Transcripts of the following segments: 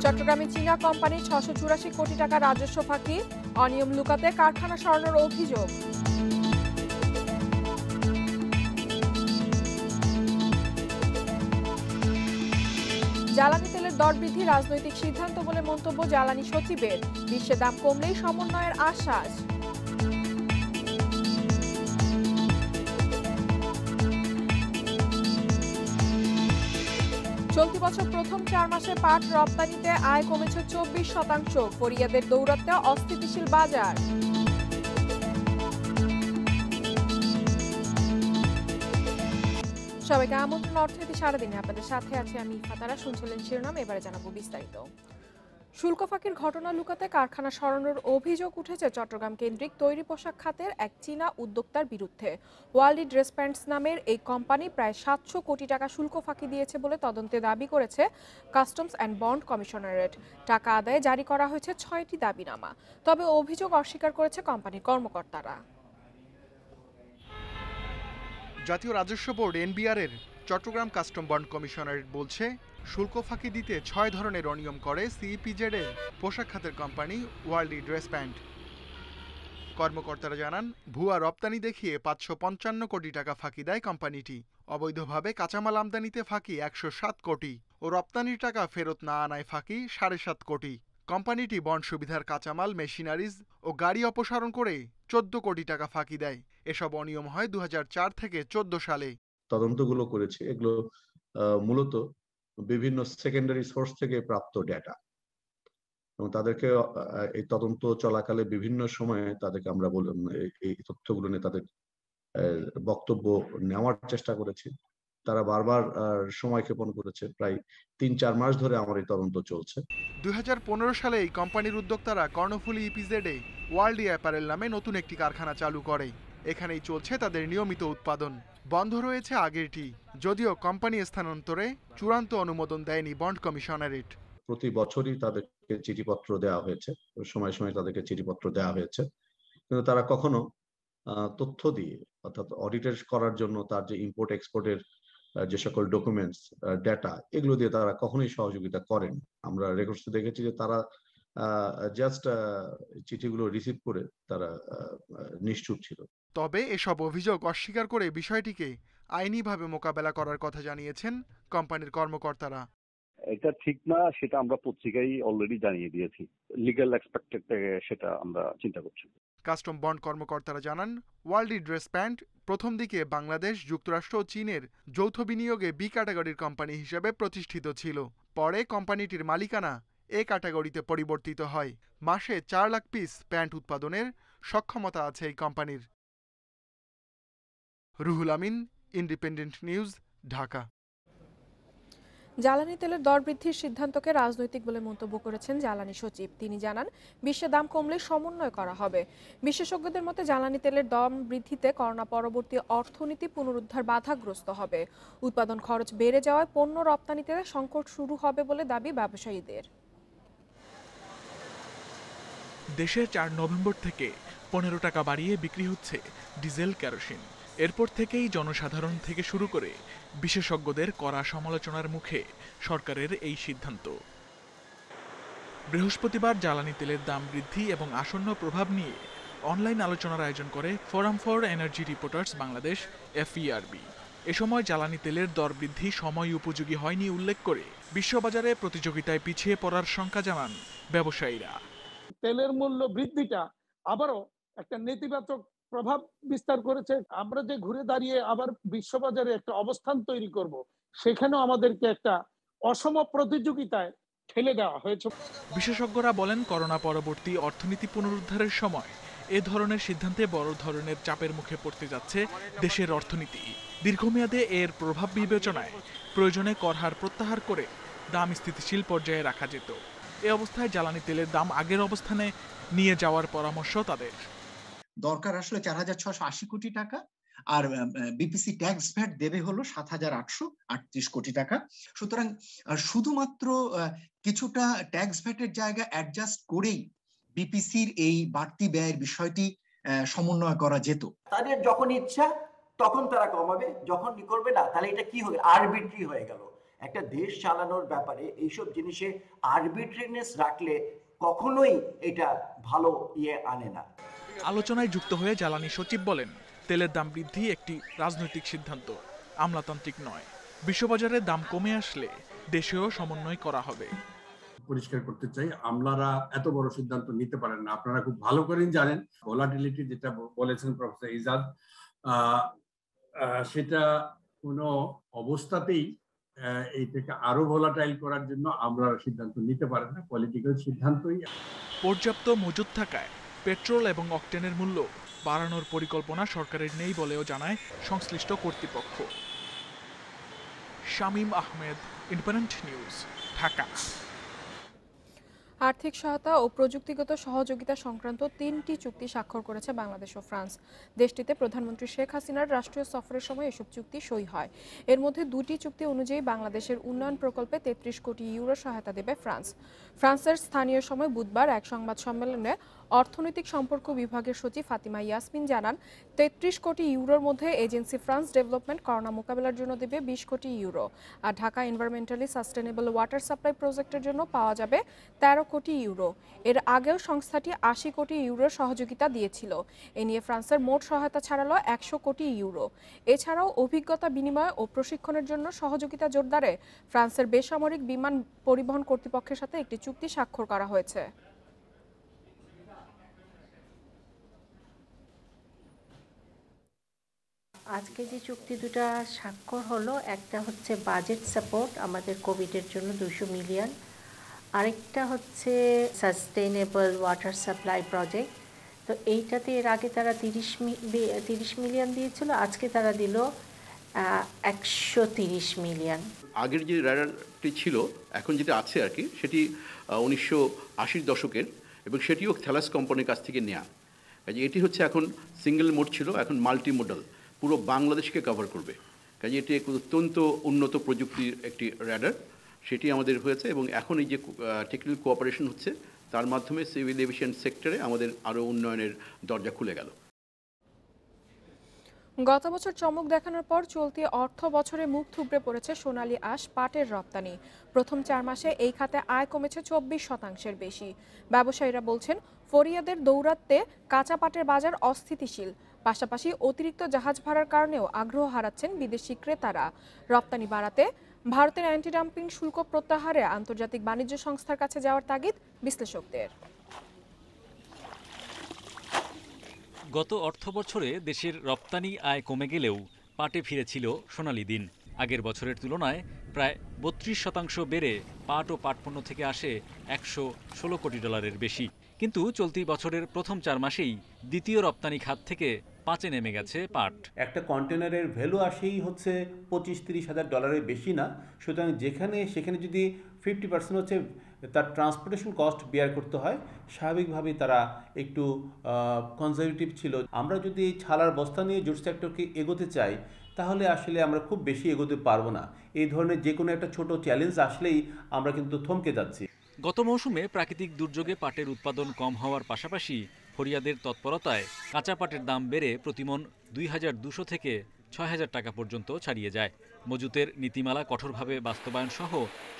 চট্টগ্রামে চীনা কোম্পানি ৬৮৪ কোটি টাকা রাজস্ব ফাঁকি, অনিয়ম লুকাতে কারখানা সরানোর অভিযোগ। জ্বালানি তেলের দর বৃদ্ধি রাজনৈতিক সিদ্ধান্ত বলে মন্তব্য জ্বালানি সচিবের, বিশ্বে দাম কমলেই সমন্বয়ের আশ্বাস। চলতি বছর প্রথম 4 মাসে পাট রপ্তানিতে আয় কমেছে 24%, ফরিয়াদের দৌরাত্ম্যে অস্থিতিশীল বাজার। সবাইকে আমন্ত্রণ অর্থনীতি সারাদিনে, আপনাদের সাথে আছে আমি ফাতারা। শুনছিলেন শিরোনাম, এবারে জানাবো বিস্তারিত। শুল্ক ফাঁকির ঘটনা লুকাতে কারখানা সরানোর অভিযোগ উঠেছে চট্টগ্রাম কেন্দ্রিক তৈরি পোশাক খাতের এক চীনা উদ্যোক্তার বিরুদ্ধে। ওয়ার্ল্ড ড্রেস প্যান্টস নামের এই কোম্পানি প্রায় 700 কোটি টাকা শুল্ক ফাঁকি দিয়েছে বলে তদন্তে দাবি করেছে কাস্টমস অ্যান্ড বন্ড কমিশনারেট। টাকা আদায়ে জারি করা হয়েছে 6টি দাবিনামা, তবে অভিযোগ অস্বীকার করেছে কোম্পানির কর্মকর্তারা। জাতীয় রাজস্ব বোর্ড এনবিআর এর চট্টগ্রাম কাস্টম বন্ড কমিশনারেট বলছে, শুল্ক ফাঁকি দিতে 6 ধরনের অনিয়ম করে সিইপিজেড এর পোশাক খাতের কোম্পানি ওয়ার্ল্ড ড্রেস প্যান্ট। কর্মকর্তারা জানান, ভুয়া রপ্তানি দেখিয়ে 555 কোটি টাকা ফাঁকি দেয় কোম্পানিটি। অবৈধভাবে কাঁচামাল আমদানিতে ফাঁকি 107 কোটি ও রপ্তানির টাকা ফেরত না আনায় ফাঁকি 7.5 কোটি। কোম্পানিটি বন্ড সুবিধার কাঁচামাল, মেশিনারিজ ও গাড়ি অপসারণ করে 14 কোটি টাকা ফাঁকি দেয়। এসব অনিয়ম হয় 2004 থেকে 14 সালে। তদন্তগুলো করেছে, এগুলো মূলত বিভিন্ন সেকেন্ডারি সোর্স থেকে প্রাপ্ত ডেটা, এবং তাদেরকে এই তদন্ত চলাকালে বিভিন্ন সময়ে তাদেরকে আমরা এই তথ্যগুলো নিয়ে তাদের বক্তব্য নেওয়ার চেষ্টা করেছি। তারা বারবার সময় ক্ষেপণ করেছে। প্রায় 3-4 মাস ধরে আমার এই তদন্ত চলছে। 2015 সালে এই কোম্পানির উদ্যোক্তারা কর্ণফুলী ইপিজেডে ওয়ার্ল্ড অ্যাপারেল নামে নতুন একটি কারখানা চালু করে। এখানেই চলছে তাদের নিয়মিত উৎপাদন। বন্ধ রয়েছে আগেরটি, যদিও কোম্পানি স্থানান্তরে চূড়ান্ত অনুমোদন দেয়নি বন্ড কমিশনারেট। প্রতি বছরই তাদেরকে চিঠিপত্র দেওয়া হয়েছে, সময় সময় তাদেরকে চিঠিপত্র দেওয়া হয়েছে, কিন্তু তারা কখনো তথ্য দিয়ে, অর্থাৎ অডিটের করার জন্য তার যে ইম্পোর্ট এক্সপোর্টের যে সকল ডকুমেন্টস, ডেটা, এগুলো দিয়ে তারা কখনোই সহযোগিতা করেন। আমরা রেকর্ডসে দেখেছি যে তারা জাস্ট চিঠিগুলো রিসিভ করে তারা নিশ্চুপ ছিল। তবে এসব অভিযোগ অস্বীকার করে বিষয়টিকে আইনিভাবে মোকাবেলা করার কথা জানিয়েছেন কোম্পানির কর্মকর্তারা। এটা ঠিক না, সেটা আমরা পত্রিকায় অলরেডি জানিয়ে দিয়েছি। লিগ্যাল এক্সপেক্টেড থেকে সেটা আমরা চিন্তা করছি। কাস্টম বন্ড কর্মকর্তারা জানান, ওয়ার্ল্ড ড্রেস প্যান্ট প্রথম দিকে বাংলাদেশ, যুক্তরাষ্ট্র ও চীনের যৌথ বিনিয়োগে বি ক্যাটাগরির কোম্পানি হিসেবে প্রতিষ্ঠিত ছিল। পরে কোম্পানিটির মালিকানা এ ক্যাটাগরিতে পরিবর্তিত হয়। মাসে 4 লাখ পিস প্যান্ট উৎপাদনের সক্ষমতা আছে এই কোম্পানির। Ruhul Amin, independent news, Dhaka. জ্বালানি তেলের দর বৃদ্ধির সিদ্ধান্তকে রাজনৈতিক বলে মন্তব্য করেছেন জ্বালানি সচিব। তিনি জানান, বিশ্বে দাম কমলে সমন্বয় করা হবে। বিশেষজ্ঞদের মতে জ্বালানি তেলের দাম বৃদ্ধিতে করোনা পরবর্তী অর্থনীতি পুনরুদ্ধার বাধাগ্রস্ত হবে। উৎপাদন খরচ বেড়ে যাওয়ায় পণ্য রপ্তানিতে সংকট শুরু হবে বলে দাবি ব্যবসায়ীদের। দেশে 4 নভেম্বর থেকে 15 টাকা বাড়িয়ে বিক্রি হচ্ছে ডিজেল, কেরোসিন। এরপর থেকেই জনসাধারণ থেকে শুরু করে বিশেষজ্ঞদের কড়া সমালোচনার মুখে সরকারের এই সিদ্ধান্ত। বৃহস্পতিবার জ্বালানি তেলের দাম বৃদ্ধি এবং আসন্ন প্রভাব নিয়ে অনলাইন আলোচনার আয়োজন করে forum for energy reporters Bangladesh, FERB। এ সময় জ্বালানি তেলের দর বৃদ্ধি সময় উপযোগী হয়নি উল্লেখ করে বিশ্ববাজারে প্রতিযোগিতায় পিছিয়ে পড়ার শঙ্কা জানান ব্যবসায়ীরা। তেলের মূল্য বৃদ্ধিটা আবারও একটা নেতিবাচক প্রভাব বিস্তার করেছে। আমরা যে ঘুরে দাঁড়িয়ে আবার বিশ্ববাজারে একটা অবস্থান তৈরি করব, সেখানেও আমাদেরকে একটা অসম প্রতিযোগিতায় ঠেলে দেওয়া হয়েছে। বিশেষজ্ঞরা বলেন, করোনা পরবর্তী অর্থনীতি পুনরুদ্ধারের সময় এ ধরনের সিদ্ধান্তে বড় ধরনের চাপের মুখে পড়তে যাচ্ছে দেশের অর্থনীতি। দীর্ঘমেয়াদে এর প্রভাব বিবেচনায় প্রয়োজনে কর হার প্রত্যাহার করে দাম স্থিতিশীল পর্যায়ে রাখা যেত। এ অবস্থায় জ্বালানি তেলের দাম আগের অবস্থানে নিয়ে যাওয়ার পরামর্শ তাদের। দরকার আসলে 4,680 কোটি টাকা, আর বিপিসি ট্যাক্স ভ্যাট দেবে হলো 7,838 কোটি টাকা। সুতরাং শুধুমাত্র কিছুটা ট্যাক্স ভ্যাটের জায়গা অ্যাডজাস্ট করেই বিপিসির এই বাড়তি ব্যয়ের বিষয়টি সমন্বয় করা যেত। তাদের যখন ইচ্ছা তখন তারা কমাবে, যখন করবে না তাহলে এটা কি হবে, আরবিট্রি হয়ে গেল। একটা দেশ চালানোর ব্যাপারে এইসব জিনিসে আরবিট্রারিনেস রাখলে কখনোই এটা ভালো আনে না। আলোচনায় যুক্ত হয়ে জ্বালানি সচিব বলেন, তেলের দাম বৃদ্ধি একটি রাজনৈতিক সিদ্ধান্ত, আমলাতান্ত্রিক নয়। বিশ্ববাজারে দাম কমে আসলে দেশেও সমন্বয় করা হবে। পরিষ্কার করতে চাই, আমলারা এত বড় সিদ্ধান্ত নিতে পারেন না। আপনারা খুব ভালো করেই জানেন ভলাটিলিটি যেটা বলেছেন প্রফেসর ইজাদ, সেটা কোনো অবস্থাতেই এইটাকে আরো ভলাটাইল করার জন্য আমরা সিদ্ধান্ত নিতে পারেন না। পলিটিক্যাল সিদ্ধান্তই। পর্যাপ্ত মজুদ থাকায় পেট্রোল এবং অকটেনের মূল্য বাড়ানোর পরিকল্পনা সরকারের নেই বলেও জানায় সংশ্লিষ্ট কর্তৃপক্ষ। Shamim Ahmed, independent news, Dhaka. আর্থিক সহায়তা ও প্রযুক্তিগত সহযোগিতা সংক্রান্ত 3টি চুক্তি স্বাক্ষর করেছে বাংলাদেশ ও ফ্রান্স। দেশটিতে প্রধানমন্ত্রী শেখ হাসিনার রাষ্ট্রীয় সফরের সময় এসব চুক্তি সই হয়। এর মধ্যে 2টি চুক্তি অনুযায়ী বাংলাদেশের উন্নয়ন প্রকল্পে 33 কোটি ইউরো সহায়তা দেবে ফ্রান্স। ফ্রান্সের স্থানীয় সময় বুধবার এক সংবাদ সম্মেলনে অর্থনৈতিক সম্পর্ক বিভাগের সচিব ফাতিমা ইয়াসমিন জানান, 33 কোটি ইউরোর মধ্যে এজেন্সি ফ্রান্স ডেভেলপমেন্ট করোনা মোকাবেলার জন্য দেবে 20 কোটি ইউরো, আর Dhaka environmentally sustainable water supply প্রজেক্টের জন্য পাওয়া যাবে 13 কোটি ইউরো। এর আগেও সংস্থাটি 80 কোটি ইউরোর সহযোগিতা দিয়েছিল। এ নিয়ে ফ্রান্সের মোট সহায়তা ছাড়ালো 100 কোটি ইউরো। এছাড়াও অভিজ্ঞতা বিনিময় ও প্রশিক্ষণের জন্য সহযোগিতা জোরদারে ফ্রান্সের বেসামরিক বিমান পরিবহন কর্তৃপক্ষের সাথে একটি চুক্তি স্বাক্ষর করা হয়েছে। আজকে যে চুক্তি দুটো স্বাক্ষর হলো, একটা হচ্ছে বাজেট সাপোর্ট আমাদের কোভিডের জন্য 200 মিলিয়ন, আরেকটা হচ্ছে সাস্টেইনেবল ওয়াটার সাপ্লাই প্রজেক্ট। তো এইটাতে এর আগে তারা 30 মিলিয়ন দিয়েছিল, আজকে তারা দিল 130 মিলিয়ন। আগের যে রাডারটি ছিল, এখন যেটা আছে আর কি, সেটি 1980 দশকের, এবং সেটিও থ্যালাস কোম্পানির কাছ থেকে নেওয়া। কাজে এটি হচ্ছে এখন সিঙ্গেল মোড ছিল, এখন মাল্টি মোডাল, পুরো বাংলাদেশকে কভার করবে। কাজে এটি অত্যন্ত উন্নত প্রযুক্তির একটি রাডার, সেটি আমাদের হয়েছে। এবং এখন এই যে টেকনিক্যাল কোঅপারেশন হচ্ছে, তার মাধ্যমে সিভিল এভিয়েশন সেক্টরে আমাদের আরও উন্নয়নের দরজা খুলে গেল। গত বছর চমক দেখানোর পর চলতি অর্থ বছরে মুখ থুবড়ে পড়েছে সোনালী আঁশ পাটের রপ্তানি। প্রথম 4 মাসে এই খাতে আয় কমেছে 24% বেশি। ব্যবসায়ীরা বলছেন, ফরিয়াদের দৌরাত্মে কাঁচা পাটের বাজার অস্থিতিশীল। পাশাপাশি অতিরিক্ত জাহাজ ভাড়ার কারণেও আগ্রহ হারাচ্ছেন বিদেশি ক্রেতারা। রপ্তানি বাড়াতে ভারতের অ্যান্টি ডাম্পিং শুল্ক প্রত্যাহারে আন্তর্জাতিক বাণিজ্য সংস্থার কাছে যাওয়ার তাগিদ বিশ্লেষকদের। গত অর্থবছরে দেশের রপ্তানি আয় কমে গেলেও পাটে ফিরেছিল সোনালী দিন। আগের বছরের তুলনায় প্রায় 32% বেড়ে পাট ও পাটপণ্য থেকে আসে $116 কোটি বেশি। কিন্তু চলতি বছরের প্রথম 4 মাসেই দ্বিতীয় রপ্তানি খাত থেকে 5-এ নেমে গেছে পাট। একটা কন্টেনারের ভ্যালু আসেই হচ্ছে $25-30 হাজার বেশি না। সুতরাং সেখানে যদি 50% হচ্ছে তার ট্রান্সপোর্টেশন কস্ট বেয়ার করতে হয়, স্বাভাবিকভাবেই তারা একটু কনজারভেটিভ ছিল। আমরা যদি এই ছালার বস্তা নিয়ে জুট সেক্টরকে এগোতে চাই, তাহলে আসলে আমরা খুব বেশি এগোতে পারবো না। এই ধরনের যে কোনো একটা ছোট চ্যালেঞ্জ আসলেই আমরা কিন্তু থমকে যাচ্ছি। গত মৌসুমে প্রাকৃতিক দুর্যোগে পাটের উৎপাদন কম হওয়ার পাশাপাশি ফরিয়াদের তৎপরতায় কাঁচা পাটের দাম বেড়ে প্রতিমণ 2200 থেকে 6000 টাকা পর্যন্ত ছাড়িয়ে যায়। মজুতের নীতিমালা কঠোরভাবে বাস্তবায়ন সহ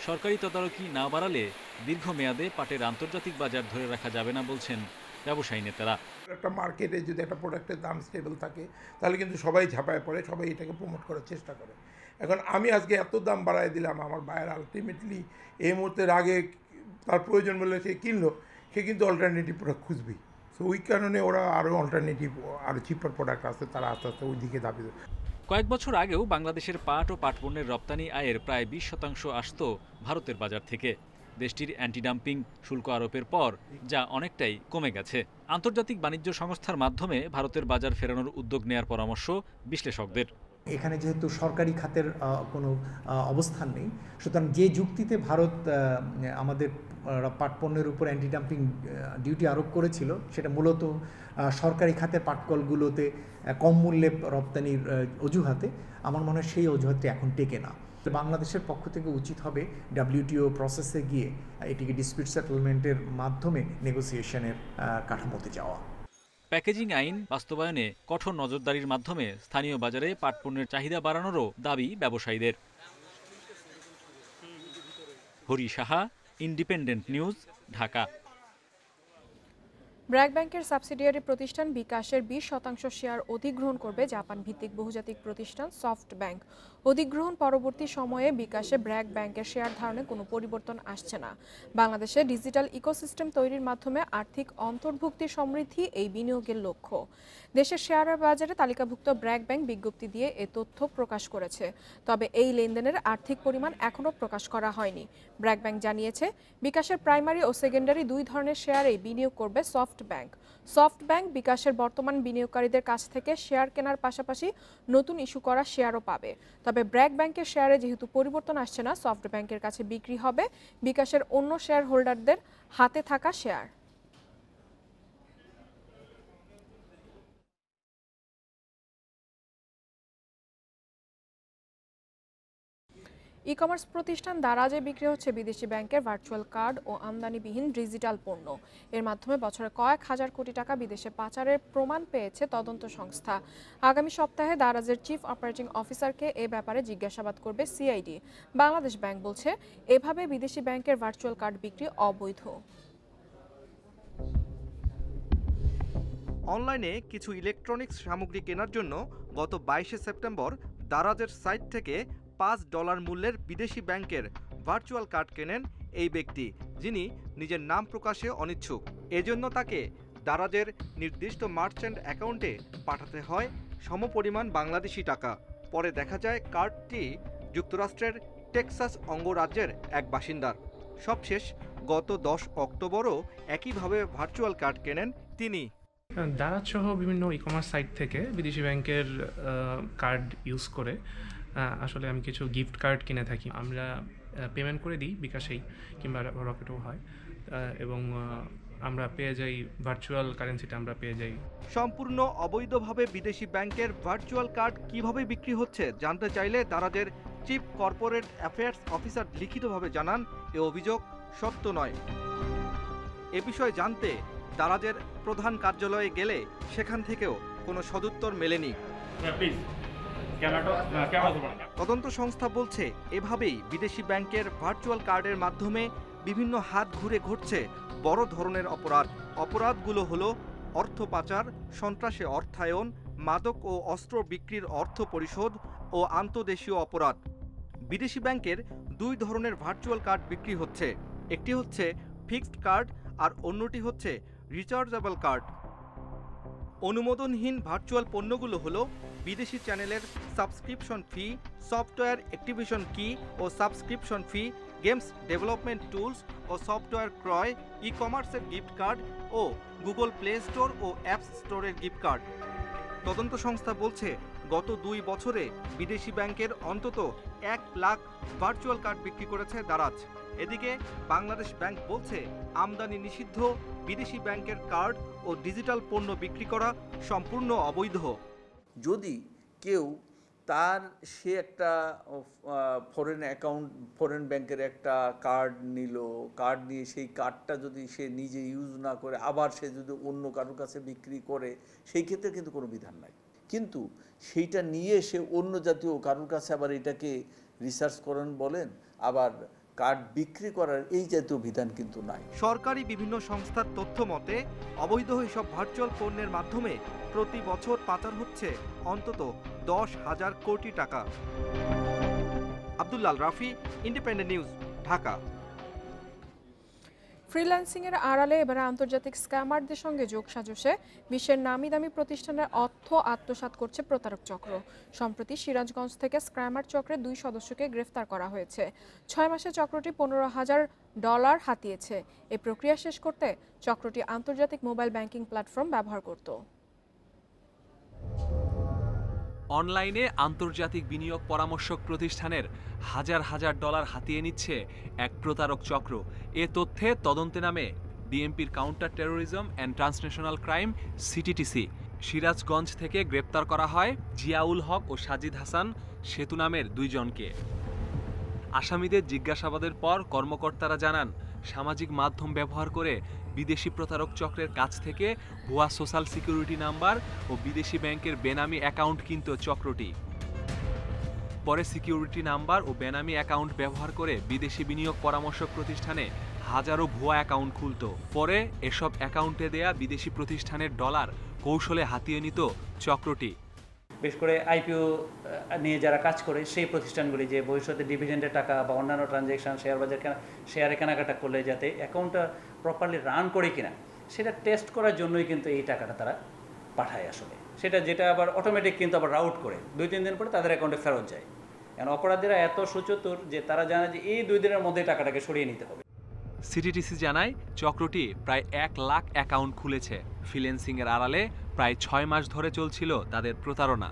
সরকারি তদারকি না বাড়ালে দীর্ঘমেয়াদে পাটের আন্তর্জাতিক বাজার ধরে রাখা যাবে না বলছেন ব্যবসায়ী নেতারা। একটা মার্কেটে যদি একটা প্রোডাক্টের দাম স্টেবল থাকে, তাহলে কিন্তু সবাই ঝাঁপায় পড়ে, সবাই এটাকে প্রমোট করার চেষ্টা করে। এখন আমি আজকে এত দাম বাড়াই দিলাম, আমার বায়ার আলটিমেটলি এই মুহূর্তের আগে তার প্রয়োজন বলে সে কিনলো, সে কিন্তু অল্টারনেটিভ প্রোডাক্ট খুঁজবেই। তো ওই কারণে ওরা আরও অল্টারনেটিভ আরও চিপার প্রোডাক্ট আছে, তারা আস্তে আস্তে ওই দিকে ধাবিত। কয়েক বছর আগেও বাংলাদেশের পাট ও পাটপণ্যের রপ্তানি আয়ের প্রায় 20% আসত ভারতের বাজার থেকে। দেশটির অ্যান্টি ডাম্পিং শুল্ক আরোপের পর যা অনেকটাই কমে গেছে। আন্তর্জাতিক বাণিজ্য সংস্থার মাধ্যমে ভারতের বাজার ফেরানোর উদ্যোগ নেয়ার পরামর্শ বিশ্লেষকদের। এখানে যেহেতু সরকারি খাতের কোনো অবস্থান নেই, সুতরাং যে যুক্তিতে ভারত আমাদের পাটপণ্যের উপর অ্যান্টি ডাম্পিং ডিউটি আরোপ করেছিল, সেটা মূলত সরকারি খাতের পাটকলগুলোতে কম মূল্যে রপ্তানির অজুহাতে। আমার মনে হয় সেই অজুহাতটি এখন টেকে না। বাংলাদেশের পক্ষ থেকে উচিত হবে WTO প্রসেসে গিয়ে এটিকে ডিসপিউট সেটেলমেন্টের মাধ্যমে নেগোসিয়েশনের কাঠামোতে যাওয়া। প্যাকেজিং আইন বাস্তবায়নে কঠোর নজরদারির মাধ্যমে স্থানীয় বাজারে পাটপণ্যের চাহিদা বাড়ানোরও দাবি ব্যবসায়ীদের। Hari Saha, independent news, Dhaka. ব্র্যাক ব্যাংকের সাবসিডিয়ারি প্রতিষ্ঠান বিকাশের 20% শেয়ার অধিগ্রহণ করবে জাপান ভিত্তিক বহুজাতিক প্রতিষ্ঠান সফট ব্যাংক। অধিগ্রহণ পরবর্তী সময়ে বিকাশে ব্র্যাক ব্যাংকের শেয়ার ধারণে কোনো পরিবর্তন আসছে না। বাংলাদেশে ডিজিটাল ইকোসিস্টেম তৈরির মাধ্যমে আর্থিক অন্তর্ভুক্তি সমৃদ্ধি এই বিনিয়োগের লক্ষ্য। দেশের শেয়ারের বাজারে তালিকাভুক্ত ব্র্যাক ব্যাংক বিজ্ঞপ্তি দিয়ে এ তথ্য প্রকাশ করেছে। তবে এই লেনদেনের আর্থিক পরিমাণ এখনও প্রকাশ করা হয়নি। ব্র্যাক ব্যাংক জানিয়েছে, বিকাশের প্রাইমারি ও সেকেন্ডারি দুই ধরনের শেয়ারেই বিনিয়োগ করবে সফট ব্যাংক। সফট ব্যাংক বিকাশের বর্তমান বিনিয়োগকারীদের কাছ থেকে শেয়ার কেনার পাশাপাশি নতুন ইস্যু করা শেয়ারও পাবে। তবে ব্র্যাক ব্যাংকের শেয়ারে যেহেতু পরিবর্তন আসছে না, সফট ব্যাংকের কাছে বিক্রি হবে বিকাশের অন্য শেয়ার হোল্ডারদের হাতে থাকা শেয়ার। ই কমার্স প্রতিষ্ঠান দারাজে বিক্রি হচ্ছে বিদেশি ব্যাংকের ভার্চুয়াল কার্ড ও আমদানিবিহীন ডিজিটাল পণ্য। এর মাধ্যমে বছরে কয়েক হাজার কোটি টাকা বিদেশে পাচারের প্রমাণ পেয়েছে তদন্ত সংস্থা। আগামী সপ্তাহে দারাজের চিফ অপারেটিং অফিসারকে এ ব্যাপারে জিজ্ঞাসাবাদ করবে সিআইডি। বাংলাদেশ ব্যাংক বলছে, এভাবে বিদেশি ব্যাংকের ভার্চুয়াল কার্ড বিক্রি অবৈধ। অনলাইনে কিছু ইলেকট্রনিক্স সামগ্রী কেনার জন্য গত 22 সেপ্টেম্বর দারাজের সাইট থেকে $5 মূল্যের বিদেশি ব্যাংকের ভার্চুয়াল কার্ড কেনেন এই ব্যক্তি, যিনি নিজের নাম প্রকাশে অনিচ্ছুক। এজন্য তাকে দারাজের নির্দিষ্ট মার্চেন্ট অ্যাকাউন্টে পাঠাতে হয় সমপরিমাণ বাংলাদেশি টাকা। পরে দেখা যায় কার্ডটি যুক্তরাষ্ট্রের টেক্সাস অঙ্গরাজ্যের এক বাসিন্দার। সবশেষ গত 10 অক্টোবরও একইভাবে ভার্চুয়াল কার্ড কেনেন তিনি। দারাজ সহ বিভিন্ন ই কমার্স সাইট থেকে বিদেশি ব্যাংকের কার্ড ইউজ করে আসলে আমি কিছু গিফট কার্ড কিনে থাকি। আমরা পেমেন্ট করে দিই বিকাশেই কিংবা রকেটও হয়, এবং আমরা পেয়ে যাই ভার্চুয়াল কারেন্সিটা আমরা পেয়ে যাই। সম্পূর্ণ অবৈধভাবে বিদেশি ব্যাংকের ভার্চুয়াল কার্ড কিভাবে বিক্রি হচ্ছে জানতে চাইলে দারাজের চিফ কর্পোরেট অ্যাফেয়ার্স অফিসার লিখিতভাবে জানান, এ অভিযোগ সত্য নয়। এ বিষয়ে জানতে দারাজের প্রধান কার্যালয়ে গেলে সেখান থেকেও কোনো সদুত্তর মেলেনি। তদন্ত সংস্থা বলছে, এভাবেই বিদেশি ব্যাংকের ভার্চুয়াল কার্ডের মাধ্যমে বিভিন্ন হাত ঘুরে ঘটছে বড় ধরনের অপরাধ। অপরাধগুলো হলো অর্থ পাচার, সন্ত্রাসে অর্থায়ন, মাদক ও অস্ত্র বিক্রির অর্থ পরিশোধ ও আন্তঃদেশীয় অপরাধ। বিদেশি ব্যাংকের দুই ধরনের ভার্চুয়াল কার্ড বিক্রি হচ্ছে, একটি হচ্ছে ফিক্সড কার্ড আর অন্যটি হচ্ছে রিচার্জেবল কার্ড। অনুমোদনহীন ভার্চুয়াল পণ্যগুলো হলো বিদেশি চ্যানেলের সাবস্ক্রিপশন ফি, সফটওয়্যার অ্যাক্টিভেশন কি ও subscription fee, games development tools ও সফটওয়্যার ক্রয়, ই কমার্সের গিফট কার্ড ও গুগল প্লে স্টোর ও অ্যাপস স্টোরের গিফট কার্ড। তদন্ত সংস্থা বলছে, গত 2 বছরে বিদেশি ব্যাংকের অন্তত 1 লাখ ভার্চুয়াল কার্ড বিক্রি করেছে দারাজ। এদিকে বাংলাদেশ ব্যাংক বলছে, আমদানি নিষিদ্ধ বিদেশি ব্যাংকের কার্ড ও ডিজিটাল পণ্য বিক্রি করা সম্পূর্ণ অবৈধ। যদি কেউ সে একটা ফরেন ব্যাংকের একটা কার্ড কার্ড নিয়ে সেই কার্ডটা যদি সে নিজে ইউজ না করে আবার সে যদি অন্য কারোর কাছে বিক্রি করে, সেই ক্ষেত্রে কিন্তু কোনো বিধান নাই। কিন্তু সেইটা নিয়ে সে অন্য জাতীয় কারোর কাছে আবার এটাকে রিসার্চ করেন বলেন, আবার কার্ড বিক্রি করার এই জাতীয় বিধান কিন্তু নাই। সরকারি বিভিন্ন সংস্থার তথ্য মতে অবৈধ এসব ভার্চুয়াল পণ্যের মাধ্যমে প্রতি বছর পাচার হচ্ছে অন্তত 10,000 কোটি টাকা। Abdullah Rafi, independent news, Dhaka. ফ্রিল্যান্সিংয়ের আড়ালে এবারে আন্তর্জাতিক স্ক্যামারদের সঙ্গে যোগসাজশে বিশ্বের নামি দামি প্রতিষ্ঠানের অর্থ আত্মসাৎ করছে প্রতারক চক্র। সম্প্রতি সিরাজগঞ্জ থেকে স্ক্যামার চক্রের 2 সদস্যকে গ্রেফতার করা হয়েছে। 6 মাসে চক্রটি $15,000 হাতিয়েছে। এই প্রক্রিয়া শেষ করতে চক্রটি আন্তর্জাতিক মোবাইল ব্যাংকিং প্ল্যাটফর্ম ব্যবহার করত। অনলাইনে আন্তর্জাতিক বিনিয়োগ পরামর্শক প্রতিষ্ঠানের হাজার হাজার ডলার হাতিয়ে নিচ্ছে এক প্রতারক চক্র। এ তথ্যে তদন্তে নামে বিএমপির counter terrorism and transnational crime CTTC. Sirajganj থেকে গ্রেপ্তার করা হয় জিয়াউল হক ও সাজিদ হাসান সেতু নামের 2 জনকে। আসামিদের জিজ্ঞাসাবাদের পর কর্মকর্তারা জানান, সামাজিক মাধ্যম ব্যবহার করে বিদেশি প্রতারক চক্রের কাছ থেকে ভুয়া সোশ্যাল সিকিউরিটি নাম্বার ও বিদেশি ব্যাংকের বেনামি অ্যাকাউন্ট কিনত চক্রটি। পরে সিকিউরিটি নাম্বার ও বেনামি অ্যাকাউন্ট ব্যবহার করে বিদেশি বিনিয়োগ পরামর্শক প্রতিষ্ঠানে হাজারো ভুয়া অ্যাকাউন্ট খুলত। পরে এসব অ্যাকাউন্টে দেয়া বিদেশি প্রতিষ্ঠানের ডলার কৌশলে হাতিয়ে নিত চক্রটি। বিশেষ করে আইপিও নিয়ে যারা কাজ করে সেই প্রতিষ্ঠানগুলি যে ভবিষ্যতে ডিভিডেন্ডের টাকা বা অন্যান্য ট্রানজ্যাকশন শেয়ার বাজার শেয়ারে কেনাকাটা করলে যাতে অ্যাকাউন্টটা প্রপারলি রান করে কিনা সেটা টেস্ট করার জন্যই কিন্তু এই টাকাটা তারা পাঠায় আসলে। যেটা আবার অটোমেটিক কিন্তু আবার রাউট করে 2-3 দিন পরে তাদের অ্যাকাউন্টে ফেরত যায়। কারণ অপরাধীরা এত সুচতুর যে তারা জানে যে এই 2 দিনের মধ্যে টাকাটাকে সরিয়ে নিতে হবে। সিটিটিসি জানায় চক্রটি প্রায় 1 লাখ অ্যাকাউন্ট খুলেছে। ফ্রিল্যান্সিংয়ের আড়ালে প্রায় 6 মাস ধরে চলছিল তাদের প্রতারণা।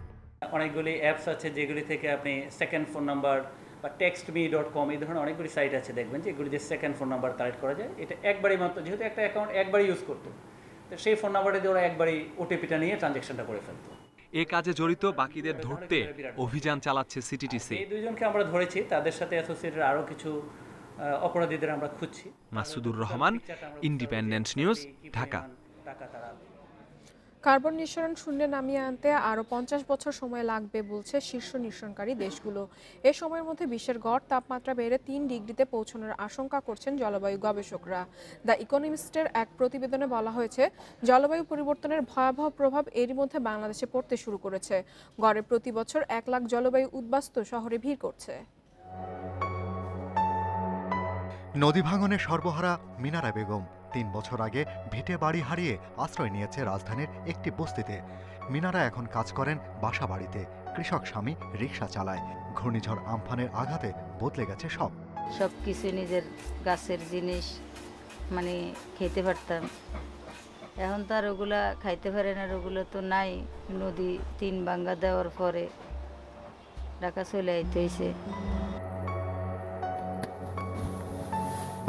অনেকগুলি অ্যাপস আছে যেগুলি থেকে আপনি সেকেন্ড ফোন নাম্বার বা textme.com এই ধরনের অনেকগুলি সাইট আছে, দেখবেন যে এগুলি যে সেকেন্ড ফোন নাম্বার কালেক্ট করা যায়। এটা একবারই মাত্র, যেহেতু একটা অ্যাকাউন্ট একবারই ইউজ করতো, তো সেই ফোন নাম্বারটা দিয়ে ওরা একবারই ওটিপিটা নিয়ে ট্রানজ্যাকশনটা করে ফেলতো। এ কাজে জড়িত বাকিদের ধরতে অভিযান চালাচ্ছে সিটিটিসি। এই 2 জনকে আমরা ধরেছি, তাদের সাথে অ্যাসোসিয়েটেড আরও কিছু অপরাধীদের আমরা খুঁজছি। Masudur Rahman, independent news, Dhaka. Carbon নিঃসরণ শূন্যে নামিয়ে আনতে আরও 50 বছর সময় লাগবে বলছে শীর্ষ নিঃসরণকারী দেশগুলো। এ সময়ের মধ্যে বিশ্বের গড় তাপমাত্রা বেড়ে 3 ডিগ্রিতে পৌঁছানোর আশঙ্কা করছেন জলবায়ু গবেষকরা। দ্য ইকোনমিস্টের এক প্রতিবেদনে বলা হয়েছে, জলবায়ু পরিবর্তনের ভয়াবহ প্রভাব এরই মধ্যে বাংলাদেশে পড়তে শুরু করেছে। গড়ে প্রতি বছর 1 লাখ জলবায়ু উদ্বাস্তু শহরে ভিড় করছে। নদী ভাঙনে সর্বহারা মিনারা বেগম 3 বছর আগে ভিটে বাড়ি হারিয়ে আশ্রয় নিয়েছে রাজধানীর একটি বস্তিতে। মিনারা এখন কাজ করেন বাসা বাড়িতে, কৃষক স্বামী রিক্সা চালায়। ঘূর্ণিঝড় আমফানের আঘাতে বদলে গেছে সব কিছু, নিজের গাছের জিনিস মানে খেতে পারতাম, এখন তো আর ওগুলা খাইতে পারে না, ওগুলো তো নাই। নদী 3 ভাঙ্গা দেওয়ার পরে ঢাকা চলে আইতে হয়েছে।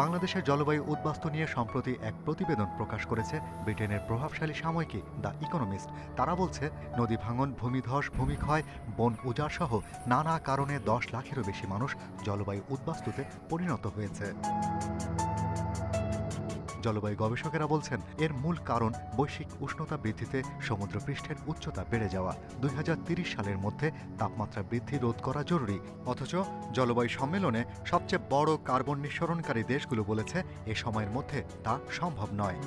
বাংলাদেশের জলবায়ু উদ্বাস্তু নিয়ে সম্প্রতি এক প্রতিবেদন প্রকাশ করেছে ব্রিটেনের প্রভাবশালী সাময়িকী দ্য ইকোনমিস্ট। তারা বলছে, নদী ভাঙন, ভূমিধস, ভূমিক্ষয়, বন উজাড় সহ নানা কারণে 10 লাখেরও বেশি মানুষ জলবায়ু উদ্বাস্তুতে পরিণত হয়েছে। জলবায়ু গবেষকেরা বলছেন, এর মূল কারণ বৈশ্বিক উষ্ণতা বৃদ্ধিতে সমুদ্রপৃষ্ঠের উচ্চতা বেড়ে যাওয়া। 2030 সালের মধ্যে তাপমাত্রা বৃদ্ধি রোধ করা জরুরি। অথচ জলবায়ু সম্মেলনে সবচেয়ে বড় কার্বন নিঃসরণকারী দেশগুলো বলেছে, এ সময়ের মধ্যে তা সম্ভব নয়।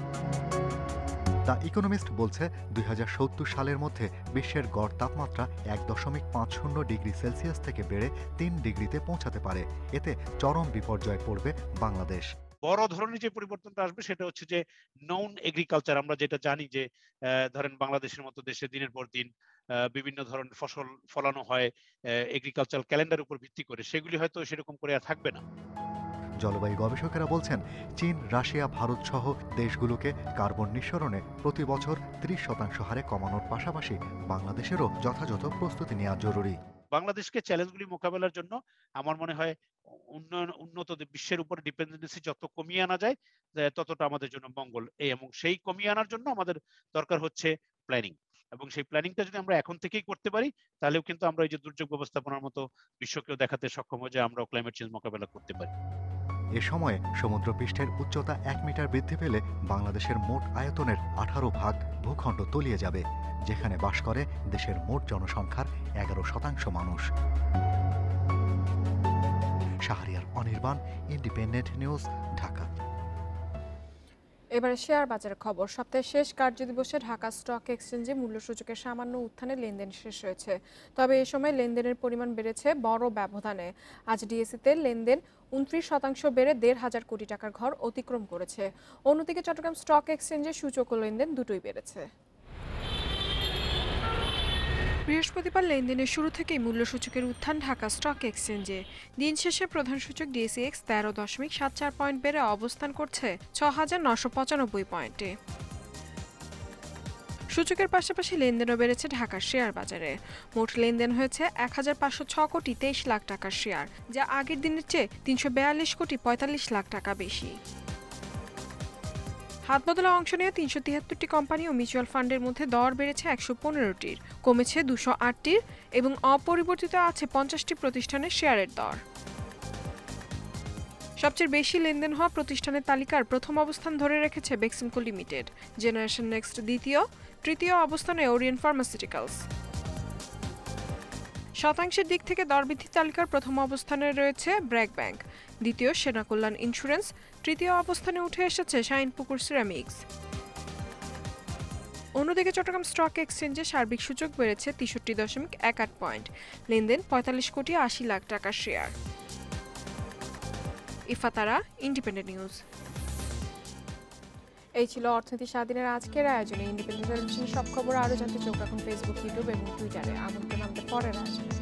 দ্য ইকোনমিস্ট বলছে, 2070 সালের মধ্যে বিশ্বের গড় তাপমাত্রা 1.50 ডিগ্রি সেলসিয়াস থেকে বেড়ে 3 ডিগ্রিতে পৌঁছাতে পারে। এতে চরম বিপর্যয়ে পড়বে বাংলাদেশ। বড় ধরনের যে পরিবর্তনটা আসবে সেটা হচ্ছে যে নন এগ্রিকালচার। আমরা যেটা জানি যে ধরেন বাংলাদেশের মতো দেশে দিনের পর দিন বিভিন্ন ধরনের ফসল ফলানো হয় এগ্রিকালচার ক্যালেন্ডার উপর ভিত্তি করে, সেগুলি হয়তো সেরকম করে আর থাকবে না। জলবায়ু গবেষকেরা বলছেন, চীন, রাশিয়া, ভারত সহ দেশগুলোকে কার্বন নিঃসরণে প্রতি বছর 30% হারে কমানোর পাশাপাশি বাংলাদেশেরও যথাযথ প্রস্তুতি নেওয়া জরুরি। বাংলাদেশকে চ্যালেঞ্জগুলি মোকাবেলার জন্য আমার মনে হয় উন্নত বিশ্বের উপর ডিপেন্ডেন্সি যত কমিয়ে আনা যায় ততটা আমাদের জন্য মঙ্গল। এবং সেই কমিয়ে আনার জন্য আমাদের দরকার হচ্ছে প্ল্যানিং, এবং সেই প্ল্যানিংটা যদি আমরা এখন থেকেই করতে পারি তাহলেও কিন্তু আমরা এই যে দুর্যোগ ব্যবস্থাপনার মতো বিশ্বকেও দেখাতে সক্ষম হই যে আমরাও ক্লাইমেট চেঞ্জ মোকাবেলা করতে পারি। এ সময়ে সমুদ্রপৃষ্ঠের উচ্চতা 1 মিটার বৃদ্ধি পেলে বাংলাদেশের মোট আয়তনের 18 ভাগ ভূখণ্ড তলিয়ে যাবে, যেখানে বাস করে দেশের মোট জনসংখ্যার 11% মানুষ। Shahriar Anirban, independent news, Dhaka. এবারে শেয়ার বাজারের খবর। সপ্তাহের শেষ কার্যদিবসে ঢাকা স্টক এক্সচেঞ্জে মূল্যসূচকের সামান্য উত্থানে লেনদেন শেষ হয়েছে। তবে এ সময় লেনদেনের পরিমাণ বেড়েছে বড় ব্যবধানে। আজ ডিএসইতে লেনদেন 29% বেড়ে 1,500 কোটি টাকার ঘর অতিক্রম করেছে। অন্যদিকে চট্টগ্রাম স্টক এক্সচেঞ্জে সূচক ও লেনদেন দুটোই বেড়েছে। বৃহস্পতিবার লেনদেনের শুরু থেকেই মূল্যসূচকের উত্থান ঢাকা স্টক এক্সচেঞ্জে। দিন শেষে প্রধান সূচক ডিএসইএক্স 13.74 পয়েন্ট বেড়ে অবস্থান করছে 6,995 পয়েন্টে। সূচকের পাশাপাশি লেনদেনও বেড়েছে ঢাকার শেয়ার বাজারে। মোট লেনদেন হয়েছে 1,506 কোটি 23 লাখ টাকার শেয়ার, যা আগের দিনের চেয়ে 342 কোটি 45 লাখ টাকা বেশি। হাত বদলে অংশ নেওয়া 373টি কোম্পানি ও মিউচুয়াল ফান্ডের মধ্যে দর বেড়েছে 115টির, কমেছে 208টির এবং অপরিবর্তিত আছে 50টি প্রতিষ্ঠানের শেয়ারের দর। সবচেয়ে বেশি লেনদেন হওয়া প্রতিষ্ঠানের তালিকার প্রথম অবস্থান ধরে রেখেছে বেক্সিমকো লিমিটেড, জেনারেশন নেক্সট দ্বিতীয়, তৃতীয় অবস্থানে ওরিয়েন্ট ফার্মাসিউটিক্যালস। শতাংশের দিক থেকে দরবৃদ্ধি তালিকার প্রথম অবস্থানে রয়েছে ব্র্যাক ব্যাংক, দ্বিতীয় সেনা কল্যাণ ইন্স্যুরেন্স, তৃতীয় অবস্থানে উঠে এসেছে শাহিনপুকুর সিরামিক্স। অন্যদিকে চট্টগ্রাম স্টক এক্সচেঞ্জে সার্বিক সূচক বেড়েছে 63.18 পয়েন্ট, লেনদেন 45 কোটি 80 লাখ টাকার শেয়ার। ইফাতারা, independent news. এই ছিল অর্থনীতি স্বাধীনের আজকের আয়োজনে। ইন্ডিপেন্ডেন্ট টেলিভিশনের সব খবর আরও জানতে চোখ রাখুন ফেসবুক, ইউটিউব এবং টুইটারে। আমন্ত্রণ আমাদের পরের আয়োজনে।